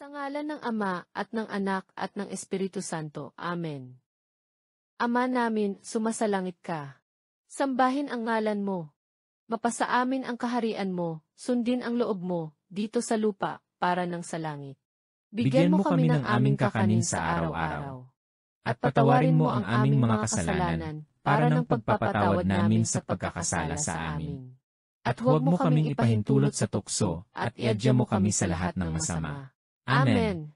Sa ngalan ng Ama, at ng Anak, at ng Espiritu Santo. Amen. Ama namin, sumasalangit ka. Sambahin ang ngalan mo. Mapasa amin ang kaharian mo, sundin ang loob mo, dito sa lupa, para ng sa langit. Bigyan mo kami ng aming kakanin sa araw-araw. At patawarin mo ang aming mga kasalanan, para ng pagpapatawad namin sa pagkakasala sa amin. At huwag mo kaming ipahintulot sa tukso, at iadya mo kami sa lahat ng masama. Amen.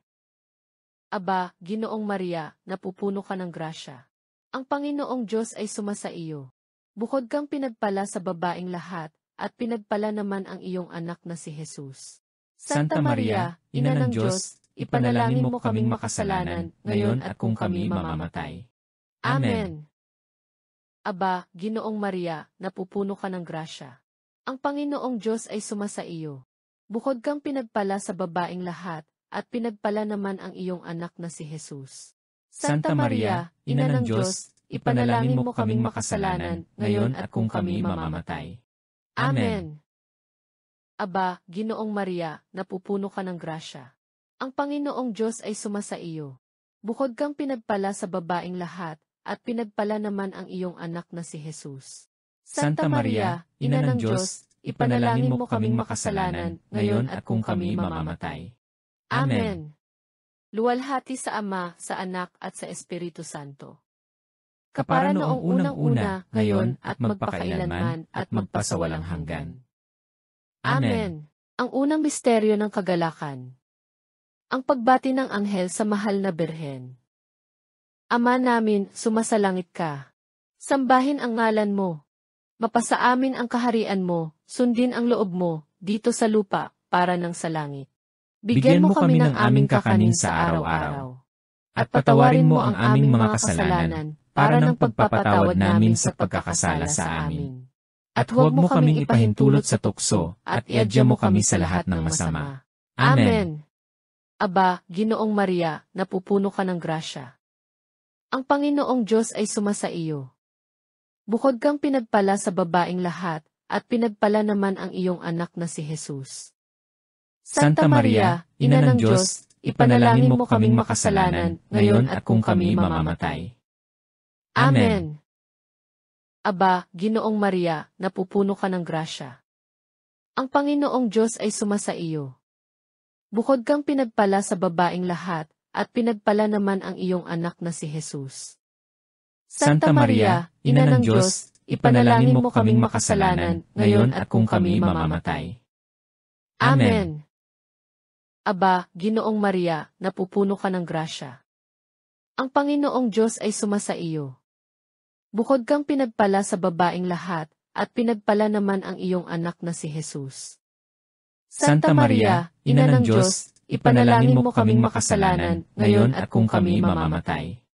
Aba, Ginoong Maria, napupuno ka ng grasya. Ang Panginoong Diyos ay sumasa iyo. Bukod kang pinagpala sa babaeng lahat, at pinagpala naman ang iyong anak na si Jesus. Santa Maria, Ina ng Diyos, ipanalangin mo kaming makasalanan, ngayon at kung kami mamamatay. Amen. Aba, Ginoong Maria, napupuno ka ng grasya. Ang Panginoong Diyos ay sumasa iyo. Bukod kang pinagpala sa babaeng lahat, at pinagpala naman ang iyong anak na si Jesus. Santa Maria, Ina ng Diyos, ipanalangin mo kaming makasalanan, ngayon at kung kami mamamatay. Amen. Aba, Ginoong Maria, napupuno ka ng grasya. Ang Panginoong Diyos ay sumasa iyo. Bukod kang pinagpala sa babaeng lahat, at pinagpala naman ang iyong anak na si Jesus. Santa Maria, Ina ng Diyos, ipanalangin mo kaming makasalanan, ngayon at kung kami mamamatay. Amen. Luwalhati sa Ama, sa Anak, at sa Espiritu Santo. Kapara noong unang-una, ngayon, at magpakailanman, at magpasawalang hanggan. Amen. Ang unang misteryo ng kagalakan. Ang pagbati ng anghel sa mahal na Birhen. Ama namin, sumasalangit ka. Sambahin ang ngalan mo. Mapasa amin ang kaharian mo, sundin ang loob mo, dito sa lupa, para ng sa langit. Bigyan mo kami ng aming kakanin sa araw-araw. At patawarin mo ang aming mga kasalanan, para ng pagpapatawad namin sa pagkakasala sa amin. At huwag mo kaming ipahintulot sa tukso, at iadya mo kami sa lahat ng masama. Amen. Aba, Ginoong Maria, napupuno ka ng grasya. Ang Panginoong Diyos ay sumasa iyo. Bukod kang pinagpala sa babaeng lahat, at pinagpala naman ang iyong anak na si Jesus. Santa Maria, Ina ng Diyos, ipanalangin mo kaming makasalanan, ngayon at kung kami mamamatay. Amen. Aba, Ginoong Maria, napupuno ka ng grasya. Ang Panginoong Diyos ay sumasa iyo. Bukod kang pinagpala sa babaeng lahat, at pinagpala naman ang iyong anak na si Jesus. Santa Maria, Ina ng Diyos, ipanalangin mo kaming makasalanan, ngayon at kung kami mamamatay. Amen. Aba, Ginoong Maria, napupuno ka ng grasya. Ang Panginoong Diyos ay sumasa iyo. Bukod kang pinagpala sa babaeng lahat, at pinagpala naman ang iyong anak na si Jesus. Santa Maria, Ina ng Diyos, ipanalangin mo kaming makasalanan, ngayon at kung kami mamamatay.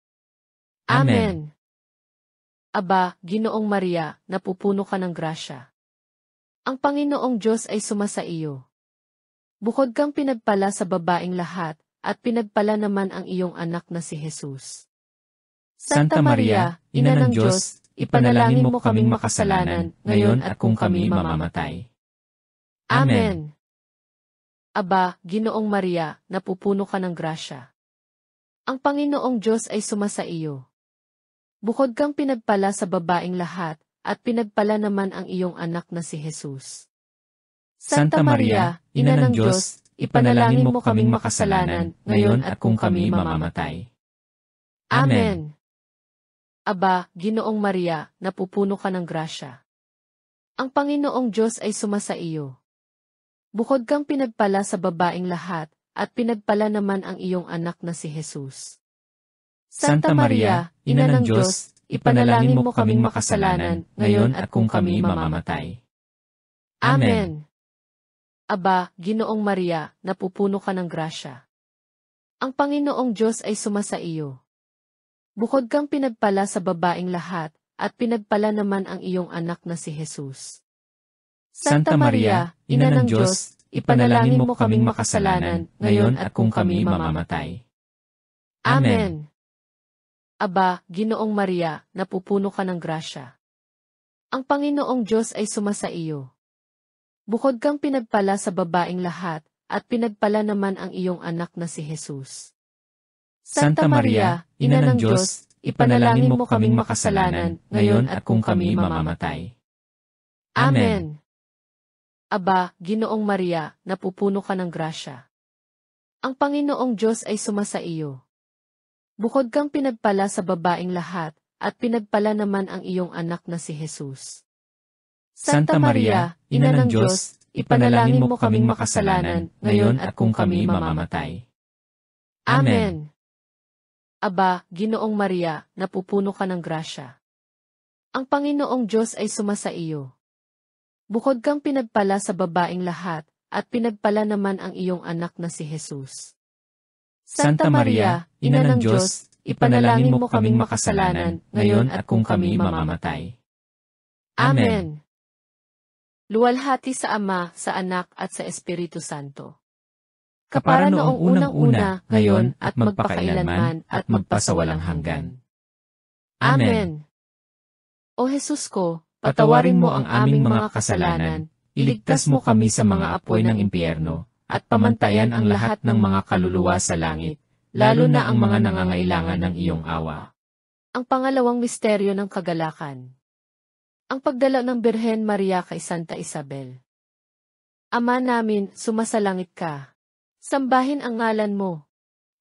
Amen. Aba, Ginoong Maria, napupuno ka ng grasya. Ang Panginoong Diyos ay sumasa iyo. Bukod kang pinagpala sa babaeng lahat, at pinagpala naman ang iyong anak na si Jesus. Santa Maria, Ina ng Diyos, ipanalangin mo kaming makasalanan, ngayon at kung kami mamamatay. Amen. Aba, Ginoong Maria, napupuno ka ng grasya. Ang Panginoong Diyos ay sumasa iyo. Bukod kang pinagpala sa babaeng lahat, at pinagpala naman ang iyong anak na si Jesus. Santa Maria, Ina ng Diyos, ipanalangin mo kaming makasalanan, ngayon at kung kami mamamatay. Amen. Aba, Ginoong Maria, napupuno ka ng grasya. Ang Panginoong Diyos ay sumasa iyo. Bukod kang pinagpala sa babaeng lahat, at pinagpala naman ang iyong anak na si Jesus. Santa Maria, Ina ng Diyos, ipanalangin mo kaming makasalanan, ngayon at kung kami mamamatay. Amen. Aba, Ginoong Maria, napupuno ka ng grasya. Ang Panginoong Diyos ay sumasa iyo. Bukod kang pinagpala sa babaeng lahat, at pinagpala naman ang iyong anak na si Jesus. Santa Maria, Ina ng Diyos, ipanalangin mo kaming makasalanan, ngayon at kung kami mamamatay. Amen. Aba, Ginoong Maria, napupuno ka ng grasya. Ang Panginoong Diyos ay sumasa iyo. Bukod kang pinagpala sa babaeng lahat, at pinagpala naman ang iyong anak na si Jesus. Santa Maria, Ina ng Diyos, ipanalangin mo kaming makasalanan, ngayon at kung kami mamamatay. Amen. Aba, Ginoong Maria, napupuno ka ng grasya. Ang Panginoong Diyos ay sumasa iyo. Bukod kang pinagpala sa babaeng lahat, at pinagpala naman ang iyong anak na si Jesus. Santa Maria, Ina ng Diyos, ipanalangin mo kaming makasalanan, ngayon at kung kami mamamatay. Amen. Aba, Ginoong Maria, napupuno ka ng grasya. Ang Panginoong Diyos ay sumasa iyo. Bukod kang pinagpala sa babaeng lahat, at pinagpala naman ang iyong anak na si Jesus. Santa Maria, Ina ng Diyos, ipanalangin mo kaming makasalanan, ngayon at kung kami mamamatay. Amen. Luwalhati sa Ama, sa Anak at sa Espiritu Santo. Kapara noong unang-una, ngayon at magpakailanman at magpasawalang hanggan. Amen. O Jesus ko, Patawarin mo ang aming mga kasalanan, iligtas mo kami sa mga apoy ng impyerno, at pamantayan ang lahat ng mga kaluluwa sa langit, lalo na ang mga nangangailangan ng iyong awa. Ang pangalawang misteryo ng kagalakan. Ang pagdala ng Birhen Maria kay Santa Isabel. Ama namin, sumasalangit ka. Sambahin ang ngalan mo.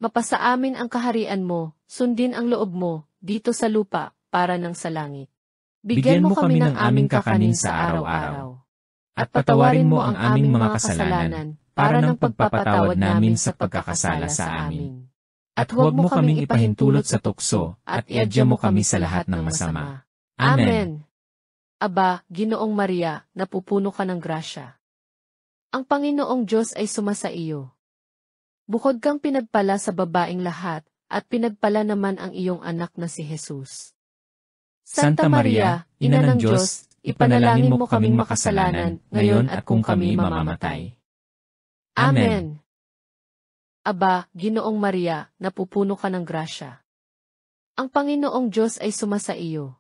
Mapasa amin ang kaharian mo, sundin ang loob mo, dito sa lupa, para nang sa langit. Bigyan mo kami ng aming kakanin sa araw-araw. At patawarin mo ang aming mga kasalanan, para ng pagpapatawad namin sa pagkakasala sa amin. At huwag mo kaming ipahintulot sa tukso, at iadya mo kami sa lahat ng masama. Amen. Aba, Ginoong Maria, napupuno ka ng grasya. Ang Panginoong Diyos ay sumasa iyo. Bukod kang pinagpala sa babaeng lahat, at pinagpala naman ang iyong anak na si Jesus. Santa Maria, Ina ng Diyos, ipanalangin mo kaming makasalanan, ngayon at kung kami mamamatay. Amen. Aba, Ginoong Maria, napupuno ka ng grasya. Ang Panginoong Diyos ay sumasa iyo.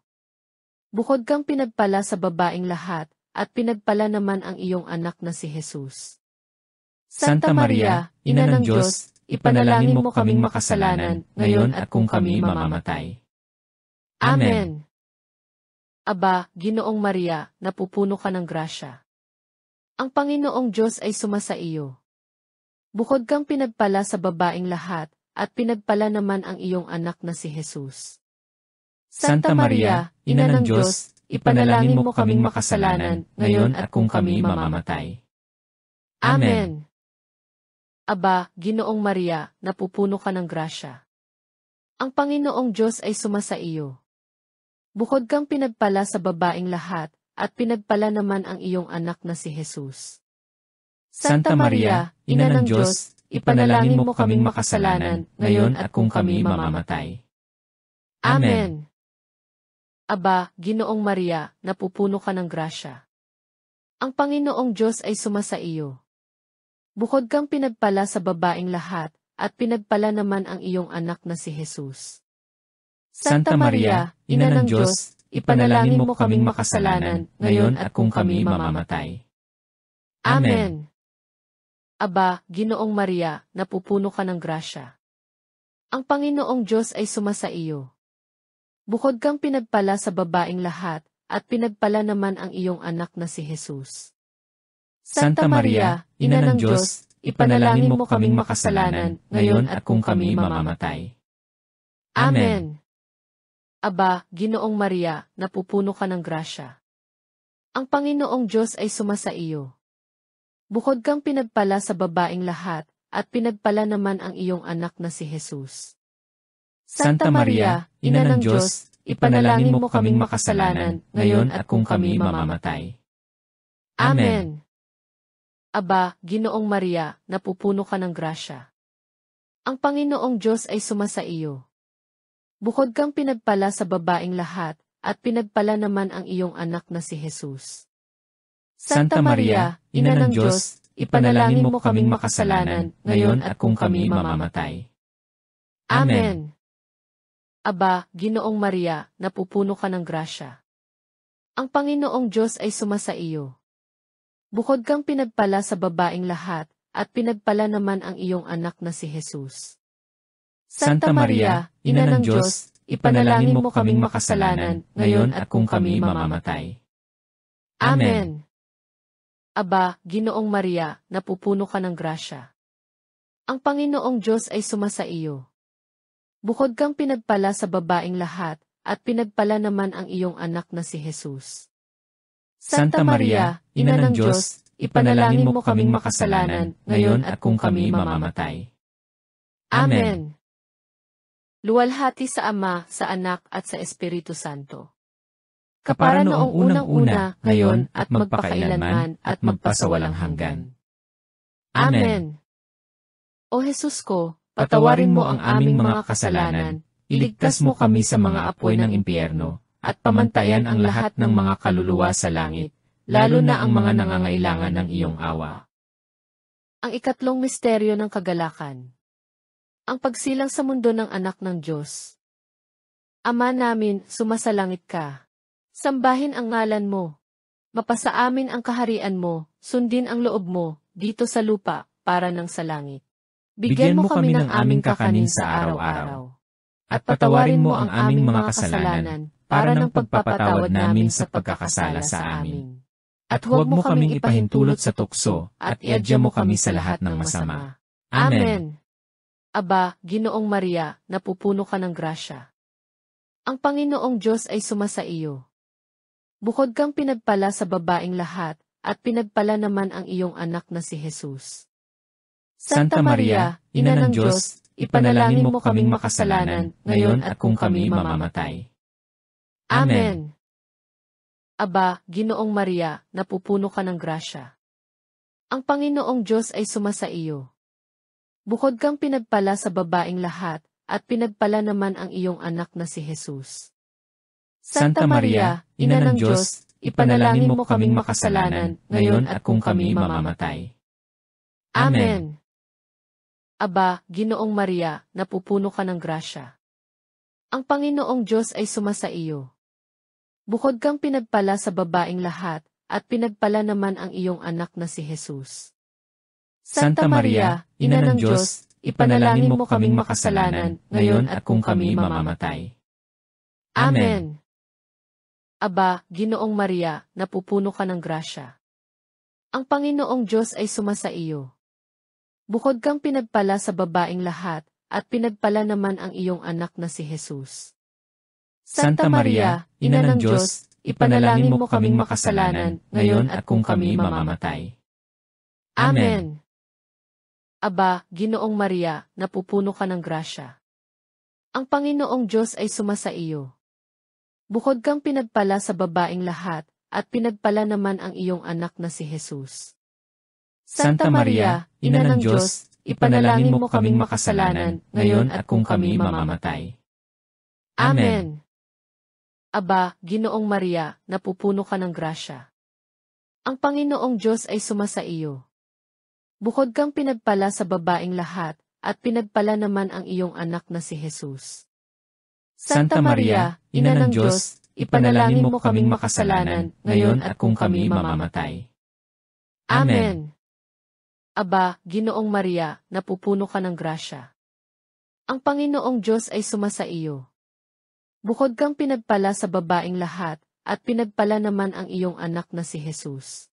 Bukod kang pinagpala sa babaeng lahat, at pinagpala naman ang iyong anak na si Jesus. Santa Maria, Ina ng Diyos, ipanalangin mo kaming makasalanan, ngayon at kung kami mamamatay. Amen. Aba, Ginoong Maria, napupuno ka ng grasya. Ang Panginoong Diyos ay sumasa iyo. Bukod kang pinagpala sa babaeng lahat, at pinagpala naman ang iyong anak na si Jesus. Santa Maria, Ina ng Diyos, ipanalangin mo kaming makasalanan, ngayon at kung kami mamamatay. Amen. Aba, Ginoong Maria, napupuno ka ng grasya. Ang Panginoong Diyos ay sumasa iyo. Bukod kang pinagpala sa babaeng lahat, at pinagpala naman ang iyong anak na si Jesus. Santa Maria, Ina ng Diyos, ipanalangin mo kaming makasalanan, ngayon at kung kami mamamatay. Amen. Aba, Ginoong Maria, napupuno ka ng grasya. Ang Panginoong Diyos ay sumasa iyo. Bukod kang pinagpala sa babaeng lahat, at pinagpala naman ang iyong anak na si Jesus. Santa Maria, Ina ng Diyos, ipanalangin mo kaming makasalanan, ngayon at kung kami mamamatay. Amen. Aba, Ginoong Maria, napupuno ka ng grasya. Ang Panginoong Diyos ay sumasa iyo. Bukod kang pinagpala sa babaeng lahat, at pinagpala naman ang iyong anak na si Jesus. Santa Maria, Ina ng Diyos, ipanalangin mo kaming makasalanan, ngayon at kung kami mamamatay. Amen. Aba, Ginoong Maria, napupuno ka ng grasya. Ang Panginoong Diyos ay sumasa iyo. Bukod kang pinagpala sa babaeng lahat, at pinagpala naman ang iyong anak na si Jesus. Santa Maria, Ina ng Diyos, ipanalangin mo kaming makasalanan, ngayon at kung kami mamamatay. Amen. Aba, Ginoong Maria, napupuno ka ng grasya. Ang Panginoong Diyos ay sumasa iyo. Bukod kang pinagpala sa babaeng lahat, at pinagpala naman ang iyong anak na si Jesus. Santa Maria, Ina ng Diyos, ipanalangin mo kaming makasalanan, ngayon at kung kami mamamatay. Amen. Aba, Ginoong Maria, napupuno ka ng grasya. Ang Panginoong Diyos ay sumasa iyo. Bukod kang pinagpala sa babaeng lahat, at pinagpala naman ang iyong anak na si Jesus. Santa Maria, Ina ng Diyos, ipanalangin mo kaming makasalanan, ngayon at kung kami mamamatay. Amen. Aba, Ginoong Maria, napupuno ka ng grasya. Ang Panginoong Diyos ay sumasa iyo. Bukod kang pinagpala sa babaeng lahat, at pinagpala naman ang iyong anak na si Jesus. Santa Maria, Ina ng Diyos, ipanalangin mo kaming makasalanan, ngayon at kung kami mamamatay. Amen. Luwalhati sa Ama, sa Anak at sa Espiritu Santo. Kapara noong unang-una, ngayon at magpakailanman at magpasawalang hanggan. Amen. O Jesus ko, Patawarin mo ang aming mga kasalanan, iligtas mo kami sa mga apoy ng impyerno, at pamantayan ang lahat ng mga kaluluwa sa langit, lalo na ang mga nangangailangan ng iyong awa. Ang ikatlong misteryo ng kagalakan. Ang pagsilang sa mundo ng anak ng Diyos. Ama namin, sumasalangit ka. Sambahin ang ngalan mo. Mapasa amin ang kaharian mo, sundin ang loob mo, dito sa lupa, para ng sa langit. Bigyan mo kami ng aming kakanin sa araw-araw. At patawarin mo ang aming mga kasalanan, para ng pagpapatawad namin sa pagkakasala sa amin. At huwag mo kaming ipahintulot sa tukso, at iadya mo kami sa lahat ng masama. Amen. Aba, Ginoong Maria, napupuno ka ng grasya. Ang Panginoong Diyos ay sumasa iyo. Bukod kang pinagpala sa babaeng lahat, at pinagpala naman ang iyong anak na si Jesus. Santa Maria, Ina ng Diyos, ipanalangin mo kaming makasalanan, ngayon at kung kami mamamatay. Amen. Aba, Ginoong Maria, napupuno ka ng grasya. Ang Panginoong Diyos ay sumasa iyo. Bukod kang pinagpala sa babaeng lahat, at pinagpala naman ang iyong anak na si Jesus. Santa Maria, Ina ng Diyos, ipanalangin mo kaming makasalanan, ngayon at kung kami mamamatay. Amen. Aba, Ginoong Maria, napupuno ka ng grasya. Ang Panginoong Diyos ay sumasa iyo. Bukod kang pinagpala sa babaeng lahat, at pinagpala naman ang iyong anak na si Jesus. Santa Maria, Ina ng Diyos, ipanalangin mo kaming makasalanan, ngayon at kung kami mamamatay. Amen. Aba, Ginoong Maria, napupuno ka ng grasya. Ang Panginoong Diyos ay sumasa iyo. Bukod kang pinagpala sa babaeng lahat, at pinagpala naman ang iyong anak na si Jesus. Santa Maria, Ina ng Diyos, ipanalangin mo kaming makasalanan, ngayon at kung kami mamamatay. Amen. Aba, Ginoong Maria, napupuno ka ng grasya. Ang Panginoong Diyos ay sumasa iyo. Bukod kang pinagpala sa babaeng lahat, at pinagpala naman ang iyong anak na si Jesus. Santa Maria, Ina ng Diyos, ipanalangin mo kaming makasalanan, ngayon at kung kami mamamatay. Amen. Aba, Ginoong Maria, napupuno ka ng grasya. Ang Panginoong Diyos ay sumasa iyo. Bukod kang pinagpala sa babaeng lahat, at pinagpala naman ang iyong anak na si Jesus. Santa Maria, Ina ng Diyos, ipanalangin mo kaming makasalanan, ngayon at kung kami mamamatay. Amen. Aba, Ginoong Maria, napupuno ka ng grasya. Ang Panginoong Diyos ay sumasa iyo. Bukod kang pinagpala sa babaeng lahat, at pinagpala naman ang iyong anak na si Jesus.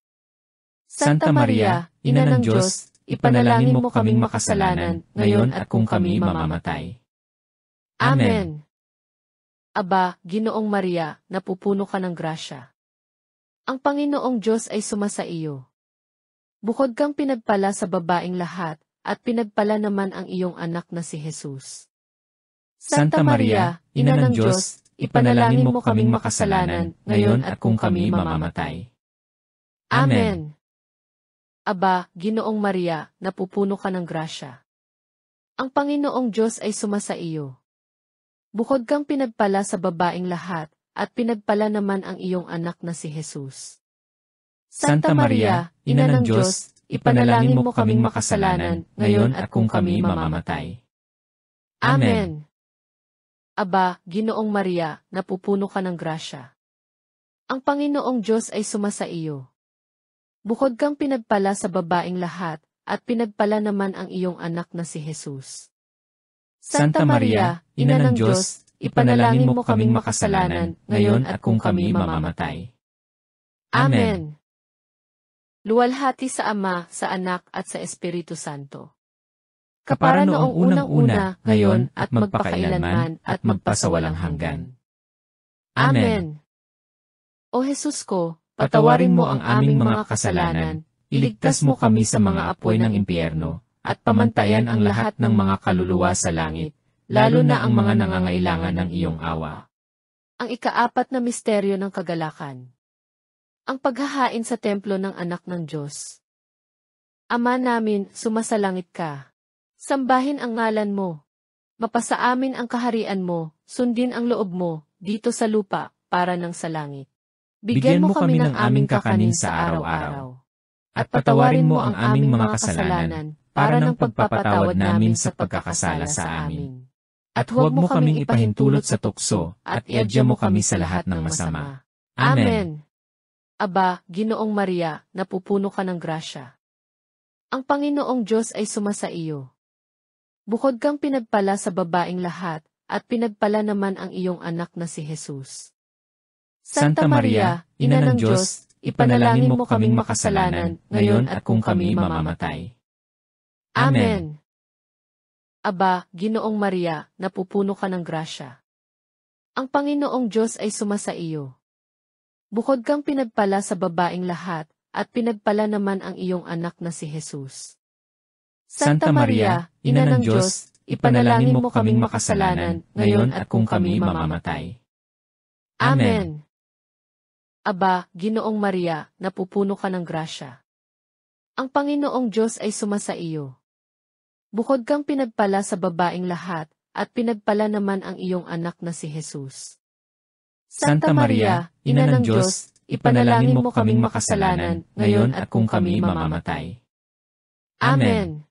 Santa Maria, Ina ng Diyos, ipanalangin mo kaming makasalanan, ngayon at kung kami mamamatay. Amen. Aba, Ginoong Maria, napupuno ka ng grasya. Ang Panginoong Diyos ay sumasa iyo. Bukod kang pinagpala sa babaeng lahat, at pinagpala naman ang iyong anak na si Jesus. Santa Maria, Ina ng Diyos, ipanalangin mo kaming makasalanan, ngayon at kung kami mamamatay. Amen. Aba, Ginoong Maria, napupuno ka ng grasya. Ang Panginoong Diyos ay sumasa iyo. Bukod kang pinagpala sa babaeng lahat, at pinagpala naman ang iyong anak na si Jesus. Santa Maria, Ina ng Diyos, ipanalangin mo kaming makasalanan, ngayon at kung kami mamamatay. Amen. Aba, Ginoong Maria, napupuno ka ng grasya. Ang Panginoong Diyos ay sumasa iyo. Bukod kang pinagpala sa babaeng lahat, at pinagpala naman ang iyong anak na si Jesus. Santa Maria, Ina ng Diyos, ipanalangin mo kaming makasalanan, ngayon at kung kami mamamatay. Amen. Luwalhati sa Ama, sa Anak at sa Espiritu Santo. Kapara noong unang-una, ngayon at magpakailanman at magpasawalang hanggan. Amen. O Jesus ko, Patawarin mo ang aming mga kasalanan, iligtas mo kami sa mga apoy ng impyerno, at pamantayan ang lahat ng mga kaluluwa sa langit, lalo na ang mga nangangailangan ng iyong awa. Ang ika-4 na misteryo ng kagalakan. Ang paghahain sa templo ng anak ng Diyos. Ama namin, sumasalangit ka. Sambahin ang ngalan mo. Mapasa amin ang kaharian mo, sundin ang loob mo, dito sa lupa, para ng sa langit. Bigyan mo kami ng aming kakanin sa araw-araw. At patawarin mo ang aming mga kasalanan, para ng pagpapatawad namin sa pagkakasala sa amin. At huwag mo kaming ipahintulot sa tukso, at iadya mo kami sa lahat ng masama. Amen. Aba, Ginoong Maria, napupuno ka ng grasya. Ang Panginoong Diyos ay sumasa iyo. Bukod kang pinagpala sa babaeng lahat, at pinagpala naman ang iyong anak na si Jesus. Santa Maria, Ina ng Diyos, ipanalangin mo kaming makasalanan, ngayon at kung kami mamamatay. Amen. Aba, Ginoong Maria, napupuno ka ng grasya. Ang Panginoong Diyos ay sumasa iyo. Bukod kang pinagpala sa babaeng lahat, at pinagpala naman ang iyong anak na si Jesus. Santa Maria, Ina ng Diyos, ipanalangin mo kaming makasalanan, ngayon at kung kami mamamatay. Amen. Aba, Ginoong Maria, napupuno ka ng grasya. Ang Panginoong Diyos ay sumasa iyo. Bukod kang pinagpala sa babaeng lahat, at pinagpala naman ang iyong anak na si Jesus. Santa Maria, Ina ng Diyos, ipanalangin mo kaming makasalanan, ngayon at kung kami mamamatay. Amen.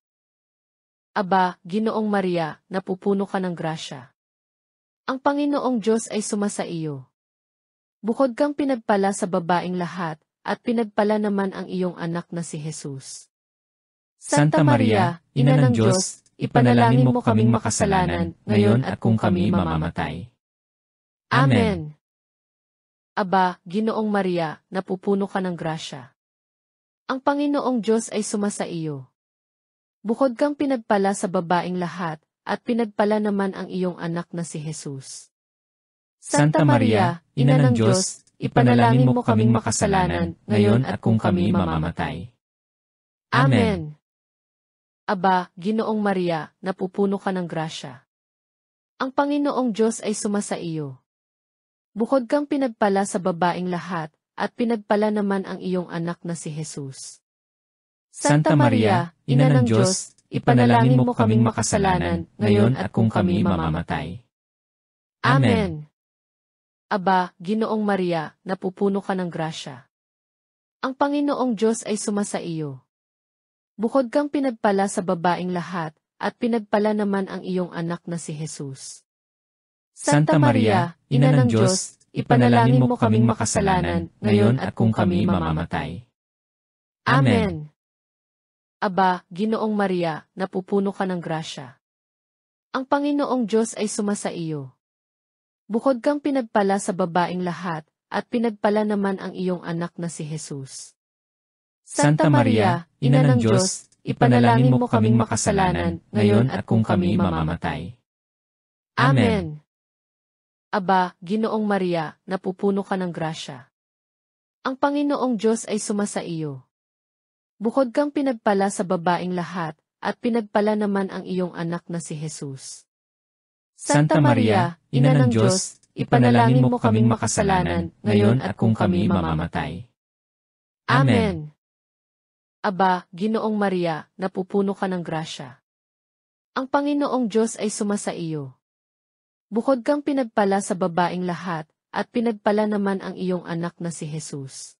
Aba, Ginoong Maria, napupuno ka ng grasya. Ang Panginoong Diyos ay sumasa iyo. Bukod kang pinagpala sa babaeng lahat, at pinagpala naman ang iyong anak na si Jesus. Santa Maria, Ina ng Diyos, ipanalangin mo kaming makasalanan, ngayon at kung kami mamamatay. Amen. Aba, Ginoong Maria, napupuno ka ng grasya. Ang Panginoong Diyos ay sumasa iyo. Bukod kang pinagpala sa babaeng lahat, at pinagpala naman ang iyong anak na si Jesus. Santa Maria, Ina ng Diyos, ipanalangin mo kaming makasalanan, ngayon at kung kami mamamatay. Amen. Aba, Ginoong Maria, napupuno ka ng grasya. Ang Panginoong Diyos ay sumasa iyo. Bukod kang pinagpala sa babaeng lahat, at pinagpala naman ang iyong anak na si Jesus. Santa Maria, Ina ng Diyos, ipanalangin mo kaming makasalanan, ngayon at kung kami mamamatay. Amen. Aba, Ginoong Maria, napupuno ka ng grasya. Ang Panginoong Diyos ay sumasa iyo. Bukod kang pinagpala sa babaeng lahat, at pinagpala naman ang iyong anak na si Jesus. Santa Maria, Ina ng Diyos, ipanalangin mo kaming makasalanan, ngayon at kung kami mamamatay. Amen. Aba, Ginoong Maria, napupuno ka ng grasya. Ang Panginoong Diyos ay sumasa iyo. Bukod kang pinagpala sa babaeng lahat, at pinagpala naman ang iyong anak na si Jesus. Santa Maria, Ina ng Diyos, ipanalangin mo kaming makasalanan, ngayon at kung kami mamamatay. Amen. Aba, Ginoong Maria, napupuno ka ng grasya. Ang Panginoong Diyos ay sumasa iyo. Bukod kang pinagpala sa babaeng lahat, at pinagpala naman ang iyong anak na si Jesus. Santa Maria, Ina ng Diyos, ipanalangin mo kaming makasalanan, ngayon at kung kami mamamatay. Amen. Aba, Ginoong Maria, napupuno ka ng grasya. Ang Panginoong Diyos ay sumasa iyo. Bukod kang pinagpala sa babaeng lahat, at pinagpala naman ang iyong anak na si Jesus.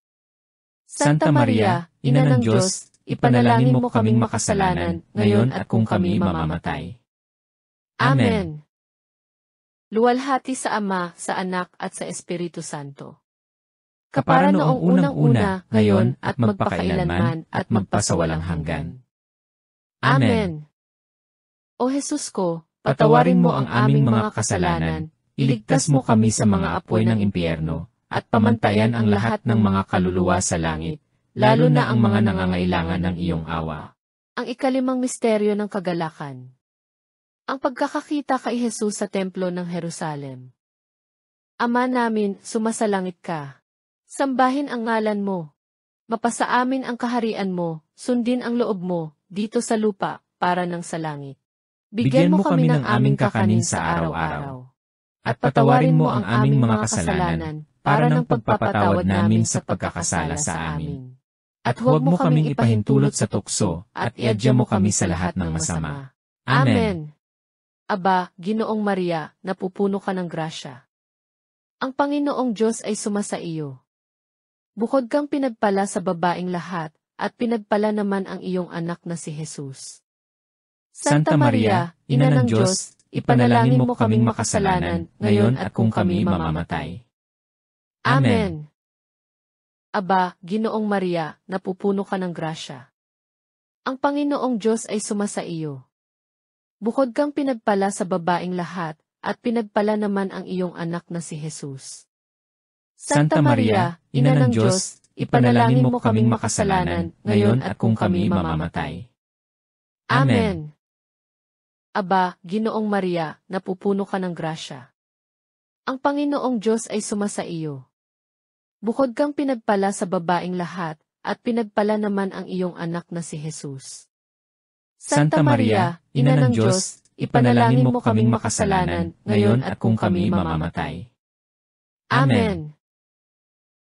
Santa Maria, Ina ng Diyos, ipanalangin mo kaming makasalanan, ngayon at kung kami mamamatay. Amen. Luwalhati sa Ama, sa Anak at sa Espiritu Santo. Kapara noong unang-una, ngayon at magpakailanman at magpasawalang hanggan. Amen. O Jesus ko, patawarin mo ang aming mga kasalanan, iligtas mo kami sa mga apoy ng impyerno, at pamantayan ang lahat ng mga kaluluwa sa langit, lalo na ang mga nangangailangan ng iyong awa. Ang ikalimang misteryo ng kagalakan. Ang pagkakakita kay Jesus sa templo ng Jerusalem. Ama namin, sumasalangit ka. Sambahin ang ngalan mo. Mapasa amin ang kaharian mo, sundin ang loob mo, dito sa lupa, para ng sa langit. Bigyan mo kami ng aming kakanin sa araw-araw. At patawarin mo ang aming mga kasalanan, para ng pagpapatawad namin sa pagkakasala sa amin. At huwag mo kaming ipahintulot sa tukso, at iadya mo kami sa lahat ng masama. Amen. Aba, Ginoong Maria, napupuno ka ng grasya. Ang Panginoong Diyos ay sumasa iyo. Bukod kang pinagpala sa babaeng lahat, at pinagpala naman ang iyong anak na si Jesus. Santa Maria, Ina ng Diyos, ipanalangin mo kaming makasalanan, ngayon at kung kami mamamatay. Amen. Aba, Ginoong Maria, napupuno ka ng grasya. Ang Panginoong Diyos ay sumasa iyo. Bukod kang pinagpala sa babaeng lahat, at pinagpala naman ang iyong anak na si Jesus. Santa Maria, Ina ng Diyos, ipanalangin mo kaming makasalanan, ngayon at kung kami mamamatay. Amen. Aba, Ginoong Maria, napupuno ka ng grasya. Ang Panginoong Diyos ay sumasa iyo. Bukod kang pinagpala sa babaeng lahat, at pinagpala naman ang iyong anak na si Jesus. Santa Maria, Ina ng Diyos, ipanalangin mo kaming makasalanan, ngayon at kung kami mamamatay. Amen.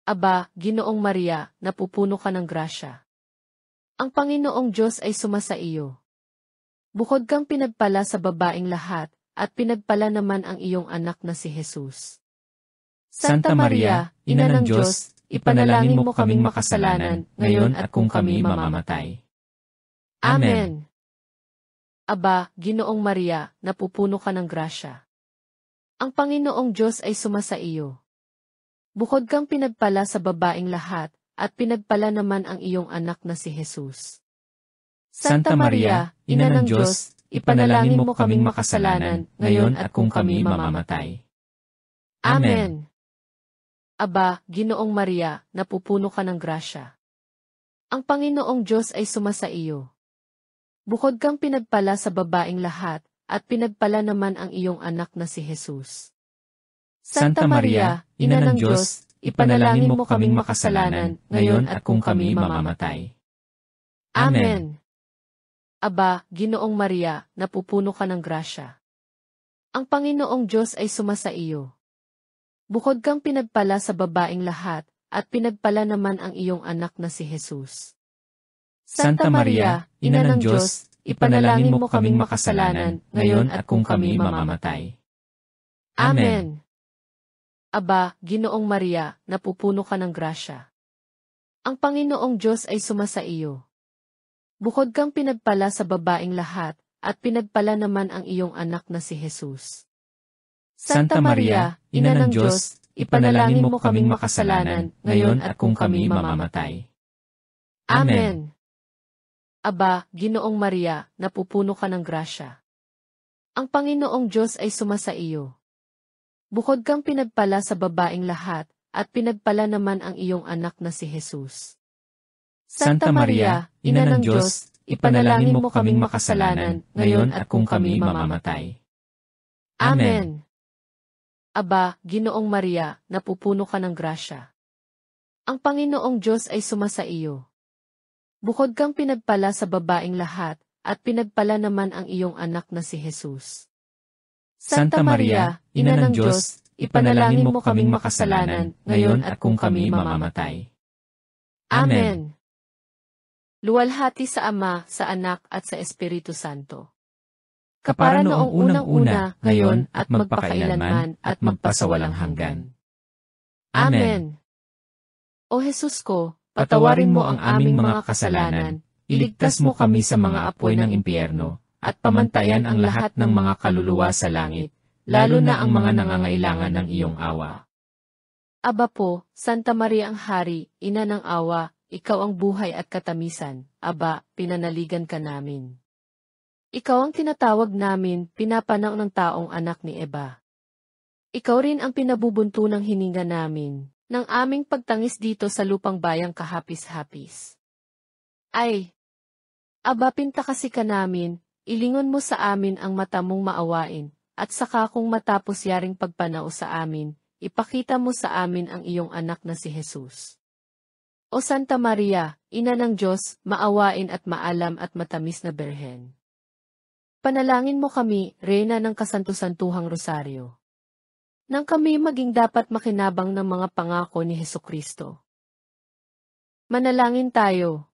Aba, Ginoong Maria, napupuno ka ng grasya. Ang Panginoong Diyos ay sumasa iyo. Bukod kang pinagpala sa babaeng lahat, at pinagpala naman ang iyong anak na si Jesus. Santa Maria, Ina ng Diyos, ipanalangin mo kaming makasalanan, ngayon at kung kami mamamatay. Amen. Aba, Ginoong Maria, napupuno ka ng grasya. Ang Panginoong Diyos ay sumasa iyo. Bukod kang pinagpala sa babaeng lahat, at pinagpala naman ang iyong anak na si Jesus. Santa Maria, Ina ng Diyos, ipanalangin mo kaming makasalanan, ngayon at kung kami mamamatay. Amen. Aba, Ginoong Maria, napupuno ka ng grasya. Ang Panginoong Diyos ay sumasa iyo. Bukod kang pinagpala sa babaeng lahat, at pinagpala naman ang iyong anak na si Jesus. Santa Maria, Ina ng Diyos, ipanalangin mo kaming makasalanan, ngayon at kung kami mamamatay. Amen. Aba, Ginoong Maria, napupuno ka ng grasya. Ang Panginoong Diyos ay sumasa iyo. Bukod kang pinagpala sa babaeng lahat, at pinagpala naman ang iyong anak na si Jesus. Santa Maria, Ina ng Diyos, ipanalangin mo kaming makasalanan, ngayon at kung kami mamamatay. Amen. Aba, Ginoong Maria, napupuno ka ng grasya. Ang Panginoong Diyos ay sumasa iyo. Bukod kang pinagpala sa babaeng lahat, at pinagpala naman ang iyong anak na si Jesus. Santa Maria, Ina ng Diyos, ipanalangin mo kaming makasalanan, ngayon at kung kami mamamatay. Amen. Aba, Ginoong Maria, napupuno ka ng grasya. Ang Panginoong Diyos ay sumasa iyo. Bukod kang pinagpala sa babaeng lahat, at pinagpala naman ang iyong anak na si Jesus. Santa Maria, Ina ng Diyos, ipanalangin mo kaming makasalanan, ngayon at kung kami mamamatay. Amen. Aba, Ginoong Maria, napupuno ka ng grasya. Ang Panginoong Diyos ay sumasa iyo. Bukod kang pinagpala sa babaeng lahat, at pinagpala naman ang iyong anak na si Jesus. Santa Maria, Ina ng Diyos, ipanalangin mo kaming makasalanan, ngayon at kung kami mamamatay. Amen. Luwalhati sa Ama, sa Anak at sa Espiritu Santo. Kapara noong unang-una, ngayon at magpakailanman at magpasawalang hanggan. Amen. O Jesus ko, patawarin mo ang aming mga kasalanan, iligtas mo kami sa mga apoy ng impyerno, at pamantayan ang lahat ng mga kaluluwa sa langit, lalo na ang mga nangangailangan ng iyong awa. Aba po, Santa Maria ang Hari, Ina ng Awa, ikaw ang buhay at katamisan, aba, pinanaligan ka namin. Ikaw ang tinatawag namin, pinapanaw ng taong anak ni Eva. Ikaw rin ang pinabubunto ng hininga namin, ng aming pagtangis dito sa lupang bayang kahapis-hapis. Ay! Aba, pinta kasi ka namin, ilingon mo sa amin ang mata mong maawain, at saka kung matapos yaring pagpanao sa amin, ipakita mo sa amin ang iyong anak na si Jesus. O Santa Maria, Ina ng Diyos, maawain at maalam at matamis na Birhen. Panalangin mo kami, Reyna ng Kasanto-Santuhang Rosaryo. Nang kami maging dapat makinabang ng mga pangako ni Hesukristo. Manalangin tayo.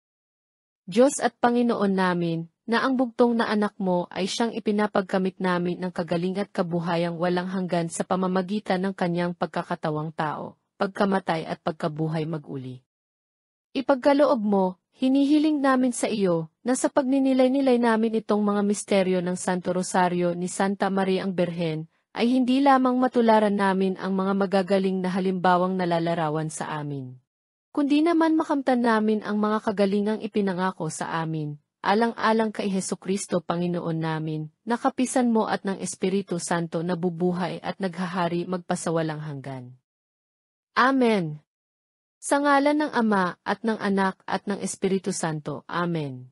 Diyos at Panginoon namin, na ang bugtong na anak mo ay siyang ipinapagkamit namin ng kagaling at kabuhayang walang hanggan sa pamamagitan ng kanyang pagkakatawang tao, pagkamatay at pagkabuhay mag-uli. Ipagkaloob mo, hinihiling namin sa iyo, na sa pagninilay-nilay namin itong mga misteryo ng Santo Rosario ni Santa Maria ang Birhen, ay hindi lamang matularan namin ang mga magagaling na halimbawang nalalarawan sa amin, kundi naman makamtan namin ang mga kagalingang ipinangako sa amin, alang-alang kay Hesukristo Panginoon namin, na kapisan mo at ng Espiritu Santo na bubuhay at naghahari magpasawalang hanggan. Amen. Sa ngalan ng Ama, at ng Anak, at ng Espiritu Santo. Amen.